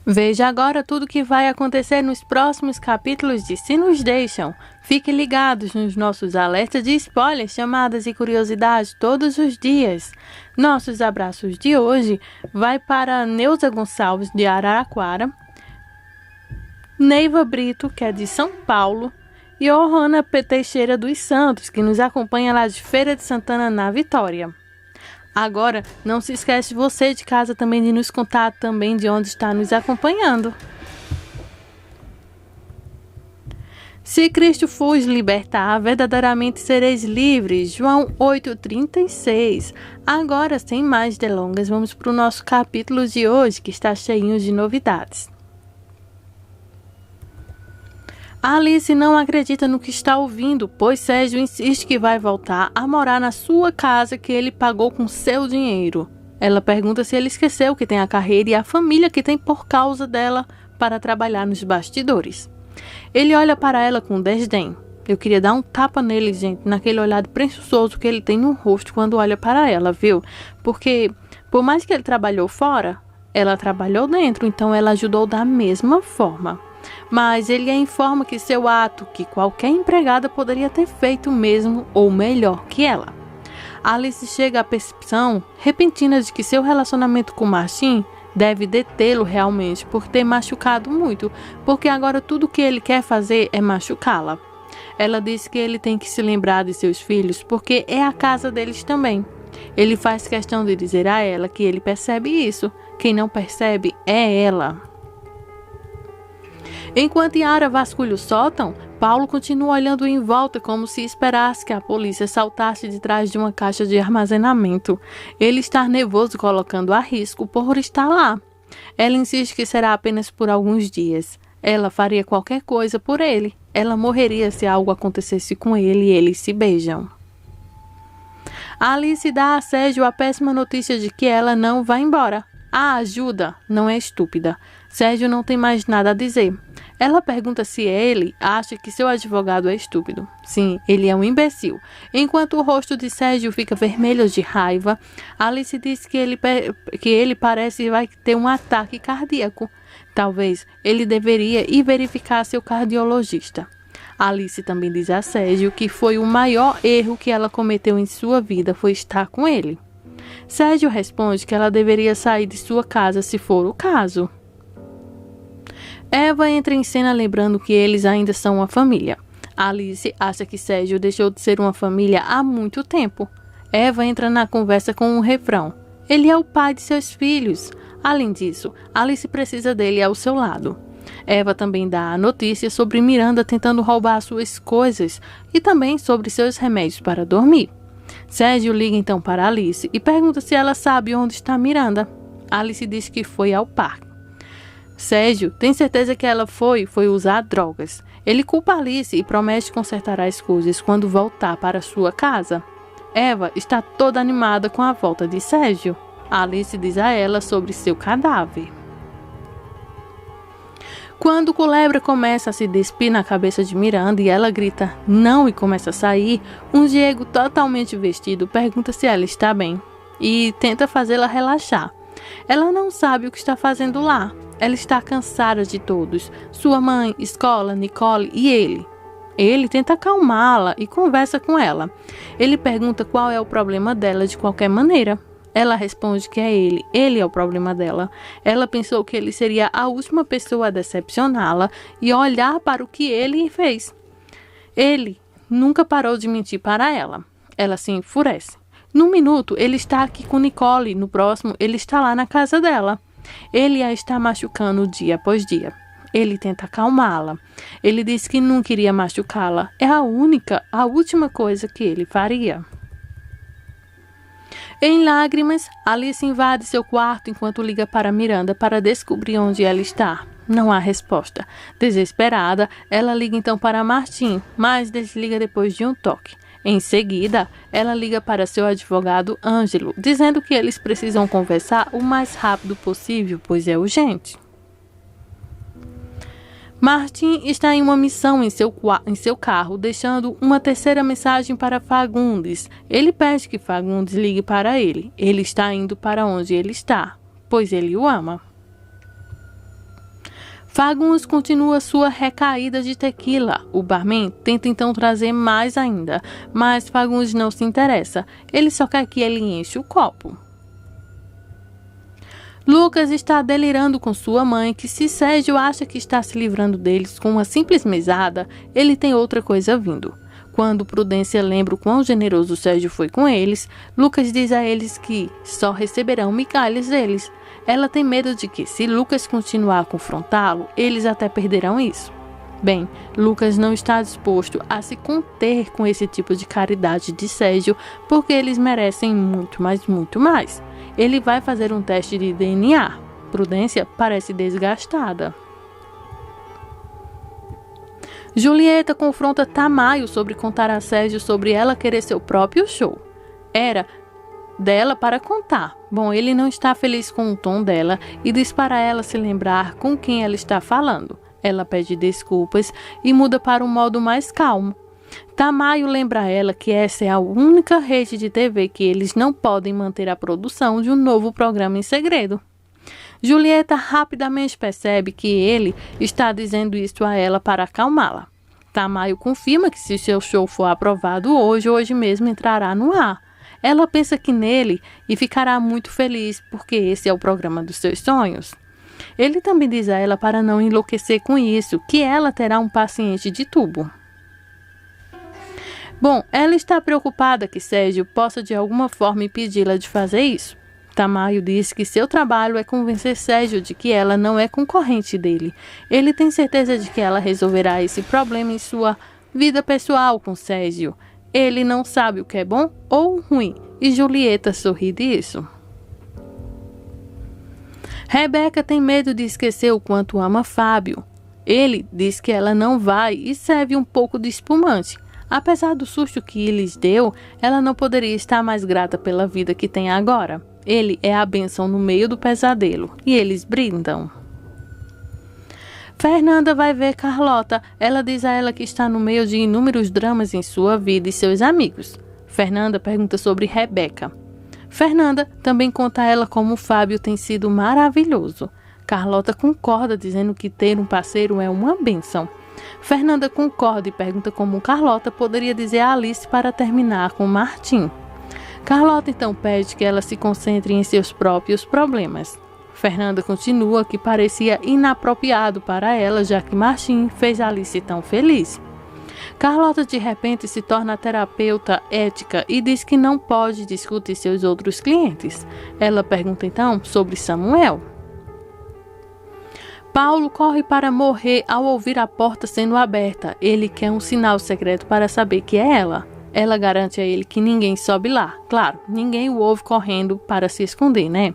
Veja agora tudo o que vai acontecer nos próximos capítulos de Se Nos Deixam. Fiquem ligados nos nossos alertas de spoilers, chamadas e curiosidades todos os dias. Nossos abraços de hoje vai para Neuza Gonçalves, de Araraquara, Neiva Brito, que é de São Paulo, e Johanna P. Teixeira dos Santos, que nos acompanha lá de Feira de Santana, na Vitória. Agora, não se esquece você de casa também de nos contar também de onde está nos acompanhando. Se Cristo vos libertar, verdadeiramente sereis livres. João 8,36. Agora, sem mais delongas, vamos para o nosso capítulo de hoje, que está cheio de novidades. Alice não acredita no que está ouvindo, pois Sérgio insiste que vai voltar a morar na sua casa que ele pagou com seu dinheiro. Ela pergunta se ele esqueceu que tem a carreira e a família que tem por causa dela para trabalhar nos bastidores. Ele olha para ela com desdém. Eu queria dar um tapa nele, gente, naquele olhar presunçoso que ele tem no rosto quando olha para ela, viu? Porque, por mais que ele trabalhou fora, ela trabalhou dentro, então ela ajudou da mesma forma. Mas ele a informa que seu ato, que qualquer empregada poderia ter feito mesmo ou melhor que ela. Alice chega à percepção repentina de que seu relacionamento com Martin deve detê-lo realmente por ter machucado muito, porque agora tudo que ele quer fazer é machucá-la. Ela diz que ele tem que se lembrar de seus filhos porque é a casa deles também. Ele faz questão de dizer a ela que ele percebe isso. Quem não percebe é ela. Enquanto Yara vasculha o sótão, Paulo continua olhando em volta como se esperasse que a polícia saltasse de trás de uma caixa de armazenamento. Ele está nervoso, colocando a risco por estar lá. Ela insiste que será apenas por alguns dias. Ela faria qualquer coisa por ele. Ela morreria se algo acontecesse com ele e eles se beijam. Alice dá a Sérgio a péssima notícia de que ela não vai embora. A ajuda não é estúpida. Sérgio não tem mais nada a dizer. Ela pergunta se ele acha que seu advogado é estúpido. Sim, ele é um imbecil. Enquanto o rosto de Sérgio fica vermelho de raiva, Alice diz que ele parece vai ter um ataque cardíaco. Talvez ele deveria ir verificar seu cardiologista. Alice também diz a Sérgio que foi o maior erro que ela cometeu em sua vida foi estar com ele. Sérgio responde que ela deveria sair de sua casa se for o caso. Eva entra em cena lembrando que eles ainda são uma família. Alice acha que Sérgio deixou de ser uma família há muito tempo. Eva entra na conversa com um refrão. Ele é o pai de seus filhos. Além disso, Alice precisa dele ao seu lado. Eva também dá a notícia sobre Miranda tentando roubar suas coisas e também sobre seus remédios para dormir. Sérgio liga então para Alice e pergunta se ela sabe onde está Miranda. Alice diz que foi ao parque. Sérgio tem certeza que ela foi usar drogas. Ele culpa Alice e promete consertar as coisas quando voltar para sua casa. Eva está toda animada com a volta de Sérgio. Alice diz a ela sobre seu cadáver. Quando Culebra começa a se despir na cabeça de Miranda e ela grita não e começa a sair, um Diego totalmente vestido pergunta se ela está bem e tenta fazê-la relaxar. Ela não sabe o que está fazendo lá. Ela está cansada de todos. Sua mãe, escola, Nicole e ele. Ele tenta acalmá-la e conversa com ela. Ele pergunta qual é o problema dela de qualquer maneira. Ela responde que é ele. Ele é o problema dela. Ela pensou que ele seria a última pessoa a decepcioná-la e olhar para o que ele fez. Ele nunca parou de mentir para ela. Ela se enfurece. Num minuto, ele está aqui com Nicole. No próximo, ele está lá na casa dela. Ele a está machucando dia após dia. Ele tenta acalmá-la. Ele diz que não queria machucá-la. É a última coisa que ele faria. Em lágrimas, Alice invade seu quarto enquanto liga para Miranda para descobrir onde ela está. Não há resposta. Desesperada, ela liga então para Martin, mas desliga depois de um toque. Em seguida, ela liga para seu advogado Ângelo, dizendo que eles precisam conversar o mais rápido possível, pois é urgente. Martin está em uma missão em seu carro, deixando uma terceira mensagem para Fagundes. Ele pede que Fagundes ligue para ele. Ele está indo para onde ele está, pois ele o ama. Fagundes continua sua recaída de tequila. O barman tenta então trazer mais ainda, mas Fagundes não se interessa. Ele só quer que ele enche o copo. Lucas está delirando com sua mãe que se Sérgio acha que está se livrando deles com uma simples mesada, ele tem outra coisa vindo. Quando Prudência lembra o quão generoso Sérgio foi com eles, Lucas diz a eles que só receberão migalhas deles. Ela tem medo de que, se Lucas continuar a confrontá-lo, eles até perderão isso. Bem, Lucas não está disposto a se conter com esse tipo de caridade de Sérgio, porque eles merecem muito, mas muito mais. Ele vai fazer um teste de DNA. Prudência parece desgastada. Julieta confronta Tamayo sobre contar a Sérgio sobre ela querer seu próprio show. Era dela para contar. Bom, ele não está feliz com o tom dela e diz para ela se lembrar com quem ela está falando. Ela pede desculpas e muda para um modo mais calmo. Tamayo lembra a ela que essa é a única rede de TV que eles não podem manter a produção de um novo programa em segredo. Julieta rapidamente percebe que ele está dizendo isso a ela para acalmá-la. Tamayo confirma que se seu show for aprovado hoje mesmo entrará no ar. Ela pensa que nele e ficará muito feliz porque esse é o programa dos seus sonhos. Ele também diz a ela para não enlouquecer com isso, que ela terá um paciente de tubo. Bom, ela está preocupada que Sérgio possa de alguma forma impedi-la de fazer isso. Tamayo diz que seu trabalho é convencer Sérgio de que ela não é concorrente dele. Ele tem certeza de que ela resolverá esse problema em sua vida pessoal com Sérgio. Ele não sabe o que é bom ou ruim, e Julieta sorri disso. Rebeca tem medo de esquecer o quanto ama Fábio. Ele diz que ela não vai e serve um pouco de espumante. Apesar do susto que lhes deu, ela não poderia estar mais grata pela vida que tem agora. Ele é a bênção no meio do pesadelo, e eles brindam. Fernanda vai ver Carlota. Ela diz a ela que está no meio de inúmeros dramas em sua vida e seus amigos. Fernanda pergunta sobre Rebeca. Fernanda também conta a ela como o Fábio tem sido maravilhoso. Carlota concorda, dizendo que ter um parceiro é uma bênção. Fernanda concorda e pergunta como Carlota poderia dizer a Alice para terminar com Martim. Carlota então pede que ela se concentre em seus próprios problemas. Fernanda continua que parecia inapropriado para ela, já que Martim fez Alice tão feliz. Carlota de repente se torna terapeuta ética e diz que não pode discutir seus outros clientes. Ela pergunta então sobre Samuel. Paulo corre para morrer ao ouvir a porta sendo aberta. Ele quer um sinal secreto para saber que é ela. Ela garante a ele que ninguém sobe lá. Claro, ninguém o ouve correndo para se esconder, né?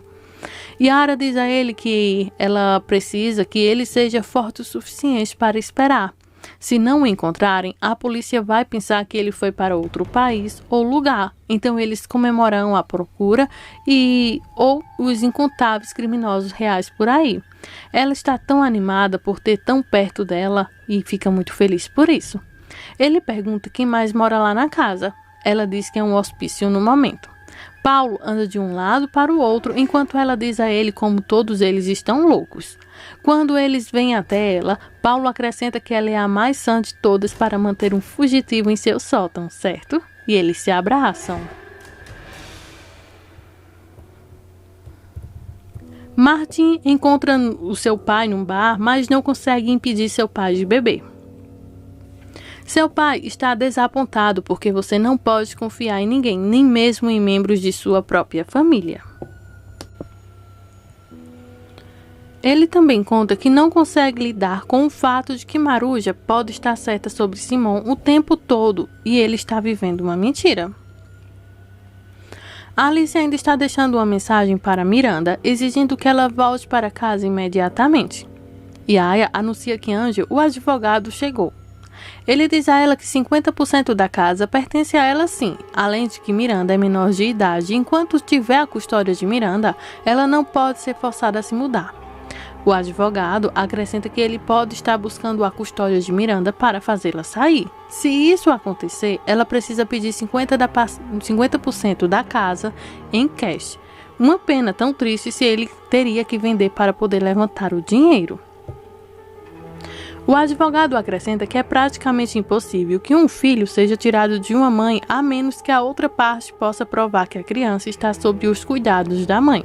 Yara diz a ele que ela precisa que ele seja forte o suficiente para esperar. Se não o encontrarem, a polícia vai pensar que ele foi para outro país ou lugar. Então eles comemorarão a procura ou os incontáveis criminosos reais por aí. Ela está tão animada por ter tão perto dela e fica muito feliz por isso. Ele pergunta quem mais mora lá na casa. Ela diz que é um hospício no momento. Paulo anda de um lado para o outro, enquanto ela diz a ele como todos eles estão loucos. Quando eles vêm até ela, Paulo acrescenta que ela é a mais sã de todas para manter um fugitivo em seu sótão, certo? E eles se abraçam. Martin encontra o seu pai num bar, mas não consegue impedir seu pai de beber. Seu pai está desapontado porque você não pode confiar em ninguém, nem mesmo em membros de sua própria família. Ele também conta que não consegue lidar com o fato de que Maruja pode estar certa sobre Simon o tempo todo e ele está vivendo uma mentira. Alice ainda está deixando uma mensagem para Miranda, exigindo que ela volte para casa imediatamente. Yaya anuncia que Angel, o advogado, chegou. Ele diz a ela que 50% da casa pertence a ela sim, além de que Miranda é menor de idade e enquanto tiver a custódia de Miranda, ela não pode ser forçada a se mudar. O advogado acrescenta que ele pode estar buscando a custódia de Miranda para fazê-la sair. Se isso acontecer, ela precisa pedir 50% da casa em cash. Uma pena tão triste se ele teria que vender para poder levantar o dinheiro. O advogado acrescenta que é praticamente impossível que um filho seja tirado de uma mãe a menos que a outra parte possa provar que a criança está sob os cuidados da mãe.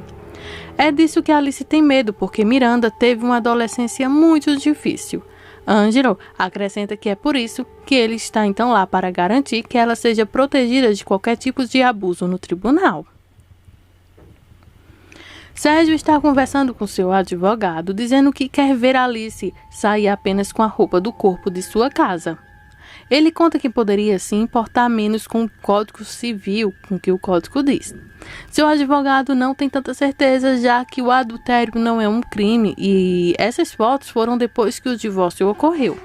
É disso que Alice tem medo, porque Miranda teve uma adolescência muito difícil. Angelo acrescenta que é por isso que ele está então lá para garantir que ela seja protegida de qualquer tipo de abuso no tribunal. Sérgio está conversando com seu advogado, dizendo que quer ver Alice sair apenas com a roupa do corpo de sua casa. Ele conta que poderia se importar menos com o Código Civil, com o que o Código diz. Seu advogado não tem tanta certeza, já que o adultério não é um crime e essas fotos foram depois que o divórcio ocorreu.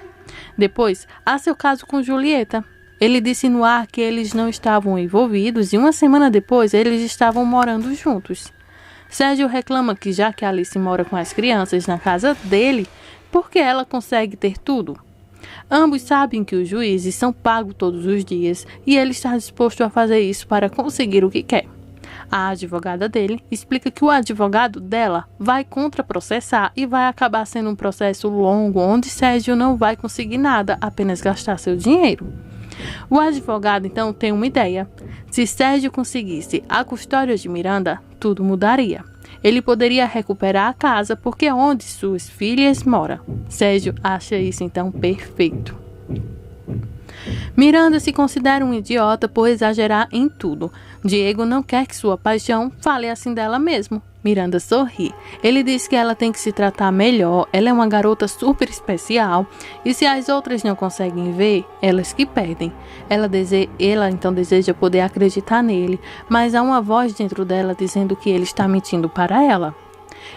Depois, há seu caso com Julieta. Ele disse no ar que eles não estavam envolvidos e uma semana depois eles estavam morando juntos. Sérgio reclama que já que Alice mora com as crianças na casa dele, porque ela consegue ter tudo. Ambos sabem que os juízes são pagos todos os dias e ele está disposto a fazer isso para conseguir o que quer. A advogada dele explica que o advogado dela vai contra-processar e vai acabar sendo um processo longo onde Sérgio não vai conseguir nada, apenas gastar seu dinheiro. O advogado então tem uma ideia. Se Sérgio conseguisse a custódia de Miranda, tudo mudaria. Ele poderia recuperar a casa porque é onde suas filhas moram. Sérgio acha isso então perfeito. Miranda se considera um idiota por exagerar em tudo. Diego não quer que sua paixão fale assim dela mesmo. Miranda sorri. Ele diz que ela tem que se tratar melhor, ela é uma garota super especial e se as outras não conseguem ver, elas que perdem. Ela então deseja poder acreditar nele, mas há uma voz dentro dela dizendo que ele está mentindo para ela.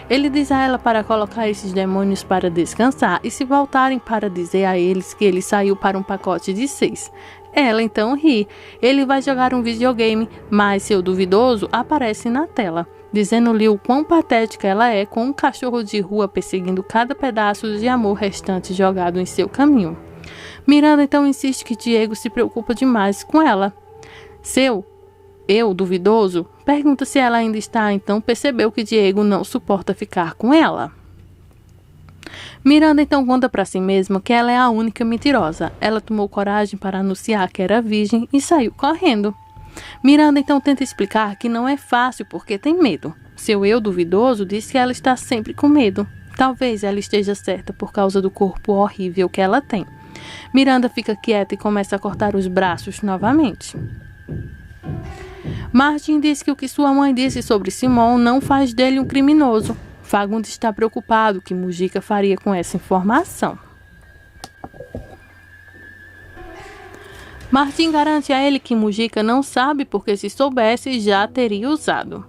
Ele diz a ela para colocar esses demônios para descansar e se voltarem para dizer a eles que ele saiu para um pacote de 6. Ela então ri. Ele vai jogar um videogame, mas seu duvidoso aparece na tela, dizendo-lhe o quão patética ela é com um cachorro de rua perseguindo cada pedaço de amor restante jogado em seu caminho. Miranda então insiste que Diego se preocupa demais com ela. Eu, duvidoso, pergunta se ela ainda está, então percebeu que Diego não suporta ficar com ela. Miranda então conta para si mesma que ela é a única mentirosa. Ela tomou coragem para anunciar que era virgem e saiu correndo. Miranda então tenta explicar que não é fácil porque tem medo. Seu eu duvidoso diz que ela está sempre com medo. Talvez ela esteja certa por causa do corpo horrível que ela tem. Miranda fica quieta e começa a cortar os braços novamente. Martin diz que o que sua mãe disse sobre Simon não faz dele um criminoso. Fagundes está preocupado que Mujica faria com essa informação. Martin garante a ele que Mujica não sabe porque se soubesse já teria usado.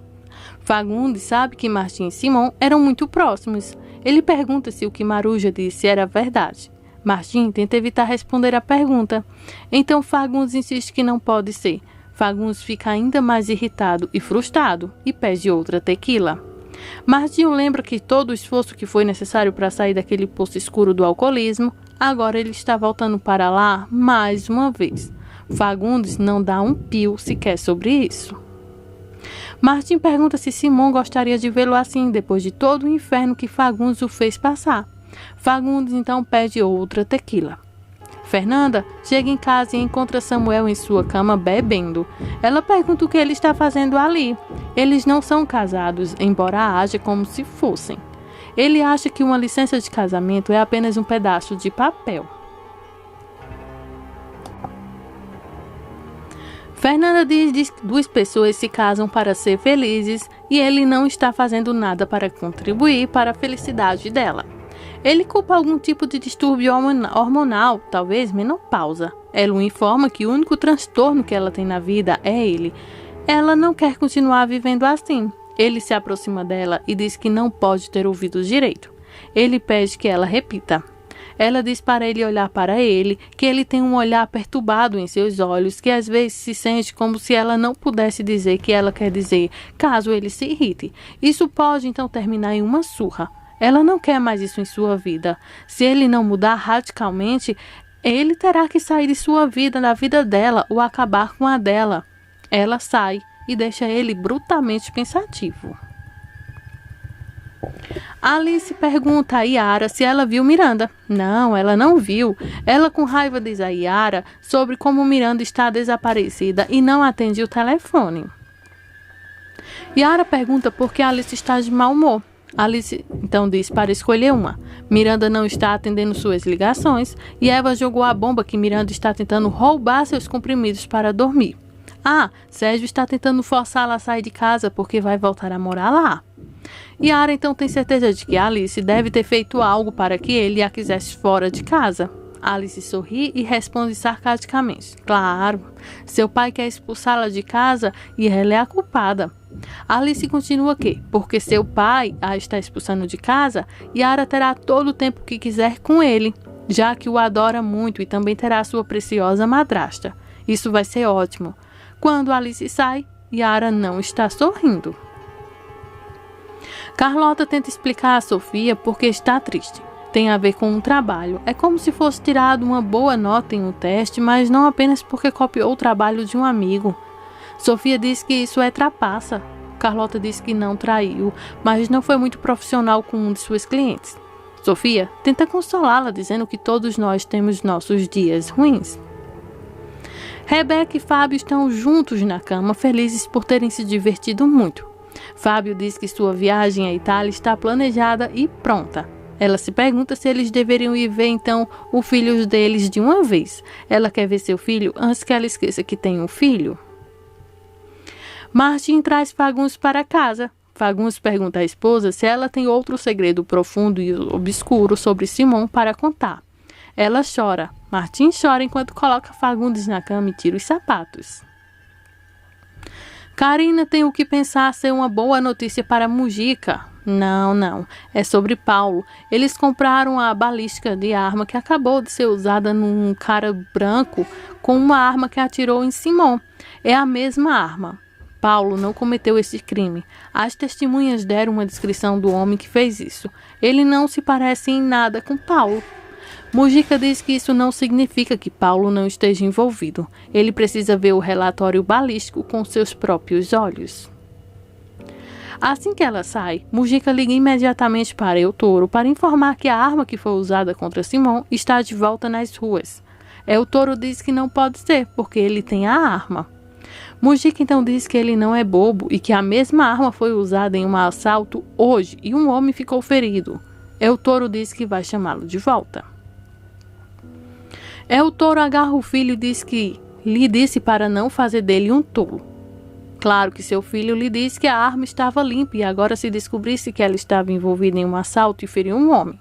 Fagundes sabe que Martin e Simon eram muito próximos. Ele pergunta se o que Maruja disse era verdade. Martin tenta evitar responder a pergunta. Então Fagundes insiste que não pode ser. Fagundes fica ainda mais irritado e frustrado e pede outra tequila. Martin lembra que todo o esforço que foi necessário para sair daquele poço escuro do alcoolismo, agora ele está voltando para lá mais uma vez. Fagundes não dá um pio sequer sobre isso. Martin pergunta se Simon gostaria de vê-lo assim depois de todo o inferno que Fagundes o fez passar. Fagundes então pede outra tequila. Fernanda chega em casa e encontra Samuel em sua cama bebendo. Ela pergunta o que ele está fazendo ali. Eles não são casados, embora haja como se fossem. Ele acha que uma licença de casamento é apenas um pedaço de papel. Fernanda diz que duas pessoas se casam para ser felizes e ele não está fazendo nada para contribuir para a felicidade dela. Ele culpa algum tipo de distúrbio hormonal, talvez menopausa. Ela o informa que o único transtorno que ela tem na vida é ele. Ela não quer continuar vivendo assim. Ele se aproxima dela e diz que não pode ter ouvido direito. Ele pede que ela repita. Ela diz para ele olhar para ele, que ele tem um olhar perturbado em seus olhos, que às vezes se sente como se ela não pudesse dizer o que ela quer dizer, caso ele se irrite. Isso pode então terminar em uma surra. Ela não quer mais isso em sua vida. Se ele não mudar radicalmente, ele terá que sair de sua vida, da vida dela, ou acabar com a dela. Ela sai e deixa ele brutalmente pensativo. Alice pergunta a Yara se ela viu Miranda. Não, ela não viu. Ela com raiva diz a Yara sobre como Miranda está desaparecida e não atende o telefone. Yara pergunta por que Alice está de mau humor. Alice então diz para escolher uma. Miranda não está atendendo suas ligações e Eva jogou a bomba que Miranda está tentando roubar seus comprimidos para dormir. Sérgio está tentando forçá-la a sair de casa porque vai voltar a morar lá. Yara então tem certeza de que Alice deve ter feito algo para que ele a quisesse fora de casa. Alice sorri e responde sarcasticamente. Claro, seu pai quer expulsá-la de casa e ela é a culpada. Alice continua que, porque seu pai a está expulsando de casa, Yara terá todo o tempo que quiser com ele, já que o adora muito e também terá sua preciosa madrasta. Isso vai ser ótimo. Quando Alice sai, Yara não está sorrindo. Carlota tenta explicar a Sofia porque está triste. Tem a ver com um trabalho. É como se fosse tirado uma boa nota em um teste, mas não apenas porque copiou o trabalho de um amigo. Sofia diz que isso é trapaça. Carlota diz que não traiu, mas não foi muito profissional com um de suas clientes. Sofia tenta consolá-la, dizendo que todos nós temos nossos dias ruins. Rebeca e Fábio estão juntos na cama, felizes por terem se divertido muito. Fábio diz que sua viagem à Itália está planejada e pronta. Ela se pergunta se eles deveriam ir ver então o filho deles de uma vez. Ela quer ver seu filho antes que ela esqueça que tem um filho. Martin traz Fagundes para casa. Fagundes pergunta à esposa se ela tem outro segredo profundo e obscuro sobre Simon para contar. Ela chora. Martin chora enquanto coloca Fagundes na cama e tira os sapatos. Karina tem o que pensar ser uma boa notícia para Mujica. Não. É sobre Paulo. Eles compraram a balística de arma que acabou de ser usada num cara branco com uma arma que atirou em Simon. É a mesma arma. Paulo não cometeu esse crime. As testemunhas deram uma descrição do homem que fez isso. Ele não se parece em nada com Paulo. Mujica diz que isso não significa que Paulo não esteja envolvido. Ele precisa ver o relatório balístico com seus próprios olhos. Assim que ela sai, Mujica liga imediatamente para Eutoro para informar que a arma que foi usada contra Simon está de volta nas ruas. Eutoro diz que não pode ser, porque ele tem a arma. Mujica então diz que ele não é bobo e que a mesma arma foi usada em um assalto hoje e um homem ficou ferido. Eutoro diz que vai chamá-lo de volta. Eutoro agarra o filho e diz que lhe disse para não fazer dele um tolo. Claro que seu filho lhe disse que a arma estava limpa e agora se descobrisse que ela estava envolvida em um assalto e feriu um homem.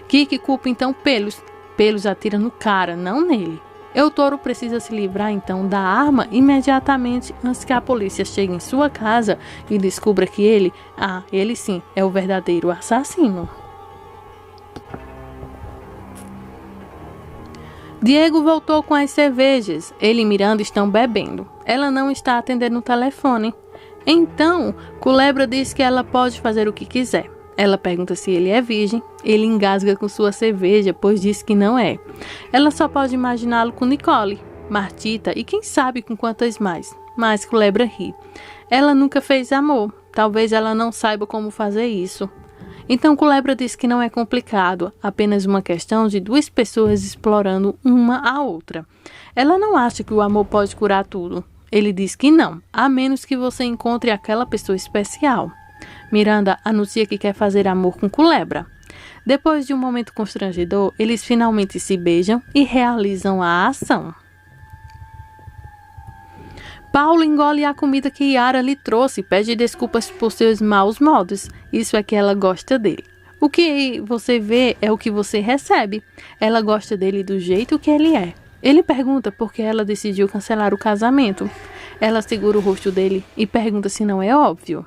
Kiki culpa então Pelos. Pelos atira no cara, não nele. Eutoro precisa se livrar então da arma imediatamente antes que a polícia chegue em sua casa e descubra que ele sim, é o verdadeiro assassino. Diego voltou com as cervejas. Ele e Miranda estão bebendo. Ela não está atendendo o telefone. Então, Culebra diz que ela pode fazer o que quiser. Ela pergunta se ele é virgem. Ele engasga com sua cerveja, pois diz que não é. Ela só pode imaginá-lo com Nicole, Martita e quem sabe com quantas mais. Mas Culebra ri. Ela nunca fez amor. Talvez ela não saiba como fazer isso. Então Culebra diz que não é complicado, apenas uma questão de duas pessoas explorando uma a outra. Ela não acha que o amor pode curar tudo. Ele diz que não, a menos que você encontre aquela pessoa especial. Miranda anuncia que quer fazer amor com Culebra. Depois de um momento constrangedor, eles finalmente se beijam e realizam a ação. Paulo engole a comida que Yara lhe trouxe e pede desculpas por seus maus modos. Isso é que ela gosta dele. O que você vê é o que você recebe. Ela gosta dele do jeito que ele é. Ele pergunta por que ela decidiu cancelar o casamento. Ela segura o rosto dele e pergunta se não é óbvio.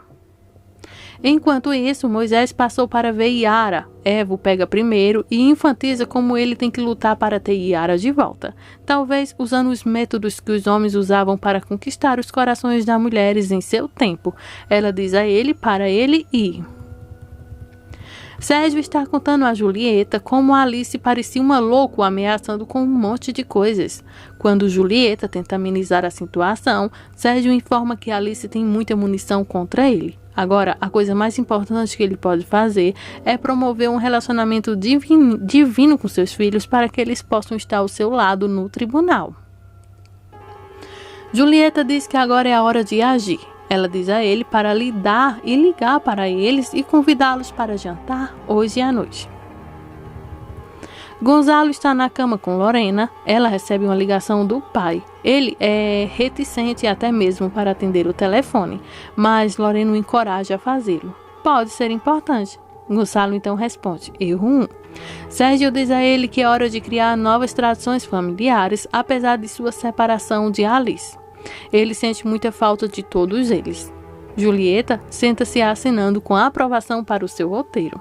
Enquanto isso, Moisés passou para ver Yara. Eva o pega primeiro e enfatiza como ele tem que lutar para ter Yara de volta. Talvez usando os métodos que os homens usavam para conquistar os corações das mulheres em seu tempo. Ela diz a ele para ele ir. Sérgio está contando a Julieta como Alice parecia uma louca ameaçando com um monte de coisas. Quando Julieta tenta amenizar a situação, Sérgio informa que Alice tem muita munição contra ele. Agora, a coisa mais importante que ele pode fazer é promover um relacionamento divino com seus filhos para que eles possam estar ao seu lado no tribunal. Julieta diz que agora é a hora de agir. Ela diz a ele para ligar para eles e convidá-los para jantar hoje à noite. Gonzalo está na cama com Lorena. Ela recebe uma ligação do pai. Ele é reticente até mesmo para atender o telefone, mas Lorena o encoraja a fazê-lo. Pode ser importante. Gonzalo então responde: erro 1. Sérgio diz a ele que é hora de criar novas tradições familiares, apesar de sua separação de Alice. Ele sente muita falta de todos eles. Julieta senta-se assinando com a aprovação para o seu roteiro.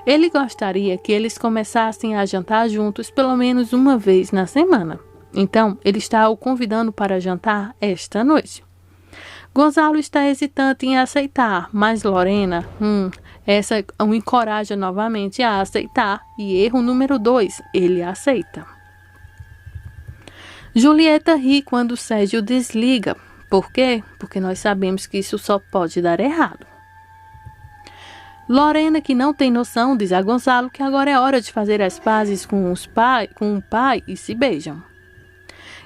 Ele gostaria que eles começassem a jantar juntos pelo menos uma vez na semana. Então, ele está o convidando para jantar esta noite. Gonzalo está hesitante em aceitar, mas Lorena, essa o encoraja novamente a aceitar. E erro número 2, ele aceita. Julieta ri quando Sérgio desliga. Por quê? Porque nós sabemos que isso só pode dar errado. Lorena, que não tem noção, diz a Gonzalo que agora é hora de fazer as pazes com o pai e se beijam.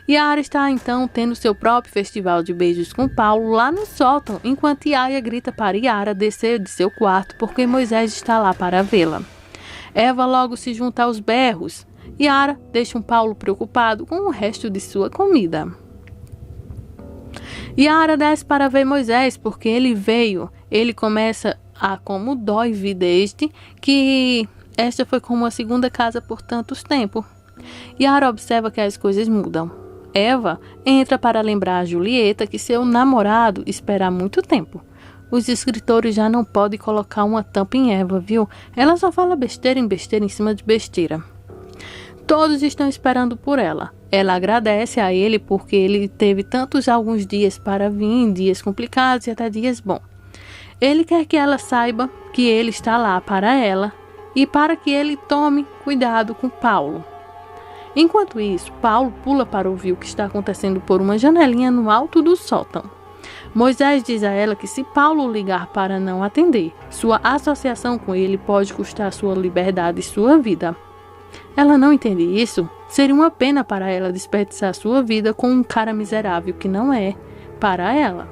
Yara está então tendo seu próprio festival de beijos com Paulo lá no sótão, enquanto Yaya grita para Yara descer de seu quarto porque Moisés está lá para vê-la. Eva logo se junta aos berros. Yara deixa Paulo preocupado com o resto de sua comida. Yara desce para ver Moisés porque ele veio. Ele começa a como dói vir desde que esta foi como a segunda casa por tantos tempos. Yara observa que as coisas mudam. Eva entra para lembrar a Julieta que seu namorado espera há muito tempo. Os escritores já não podem colocar uma tampa em Eva, viu? Ela só fala besteira em cima de besteira. Todos estão esperando por ela. Ela agradece a ele porque ele teve alguns dias para vir, dias complicados e até dias bons. Ele quer que ela saiba que ele está lá para ela e para que ele tome cuidado com Paulo. Enquanto isso, Paulo pula para ouvir o que está acontecendo por uma janelinha no alto do sótão. Moisés diz a ela que se Paulo ligar para não atender, sua associação com ele pode custar sua liberdade e sua vida. Ela não entende isso. Seria uma pena para ela desperdiçar sua vida com um cara miserável que não é para ela.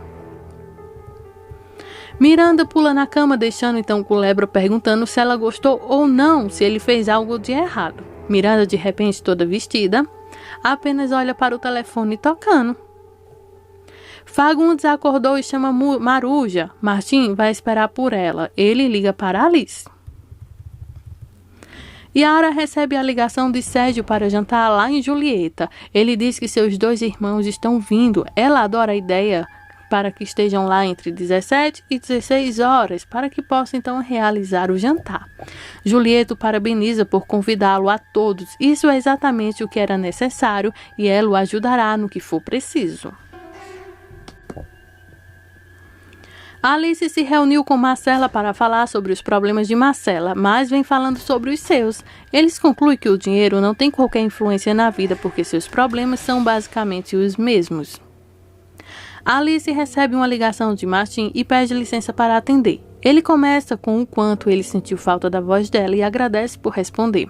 Miranda pula na cama, deixando então Culebra perguntando se ela gostou ou não, se ele fez algo de errado. Miranda, de repente, toda vestida, apenas olha para o telefone tocando. Fagundes acordou e chama Maruja. Martim vai esperar por ela. Ele liga para Alice. Yara recebe a ligação de Sérgio para jantar lá em Julieta. Ele diz que seus 2 irmãos estão vindo. Ela adora a ideia para que estejam lá entre 17 e 16 horas, para que possa então realizar o jantar. Julieta o parabeniza por convidá-lo a todos. Isso é exatamente o que era necessário e ela o ajudará no que for preciso. Alice se reuniu com Marcela para falar sobre os problemas de Marcela, mas vem falando sobre os seus. Eles concluem que o dinheiro não tem qualquer influência na vida porque seus problemas são basicamente os mesmos. Alice recebe uma ligação de Martim e pede licença para atender. Ele começa com o quanto ele sentiu falta da voz dela e agradece por responder.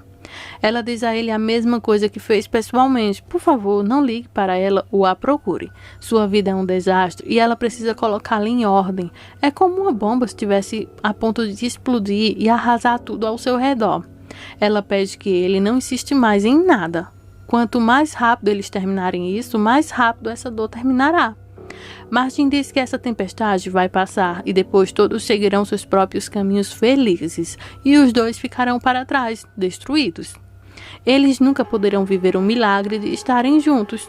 Ela diz a ele a mesma coisa que fez pessoalmente. Por favor, não ligue para ela ou a procure. Sua vida é um desastre e ela precisa colocá-la em ordem. É como uma bomba estivesse a ponto de explodir e arrasar tudo ao seu redor. Ela pede que ele não insiste mais em nada. Quanto mais rápido eles terminarem isso, mais rápido essa dor terminará. Martim diz que essa tempestade vai passar e depois todos seguirão seus próprios caminhos felizes e os 2 ficarão para trás, destruídos. Eles nunca poderão viver o milagre de estarem juntos.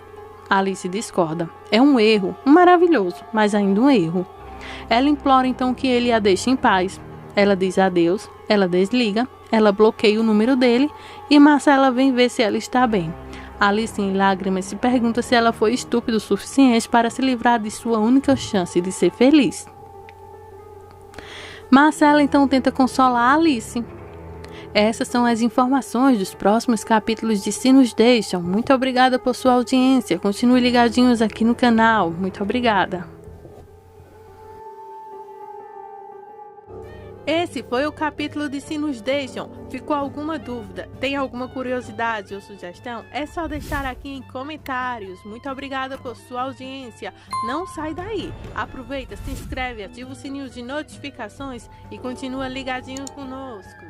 Alice discorda. É um erro, um maravilhoso, mas ainda um erro. Ela implora então que ele a deixe em paz. Ela diz adeus, ela desliga, ela bloqueia o número dele e Marcela vem ver se ela está bem. Alice, em lágrimas, se pergunta se ela foi estúpida o suficiente para se livrar de sua única chance de ser feliz. Marcela então tenta consolar Alice. Essas são as informações dos próximos capítulos de Se Nos Deixam. Muito obrigada por sua audiência. Continue ligadinhos aqui no canal. Muito obrigada. Esse foi o capítulo de Se Nos Deixam. Ficou alguma dúvida? Tem alguma curiosidade ou sugestão? É só deixar aqui em comentários. Muito obrigada por sua audiência. Não sai daí. Aproveita, se inscreve, ativa o sininho de notificações e continua ligadinho conosco.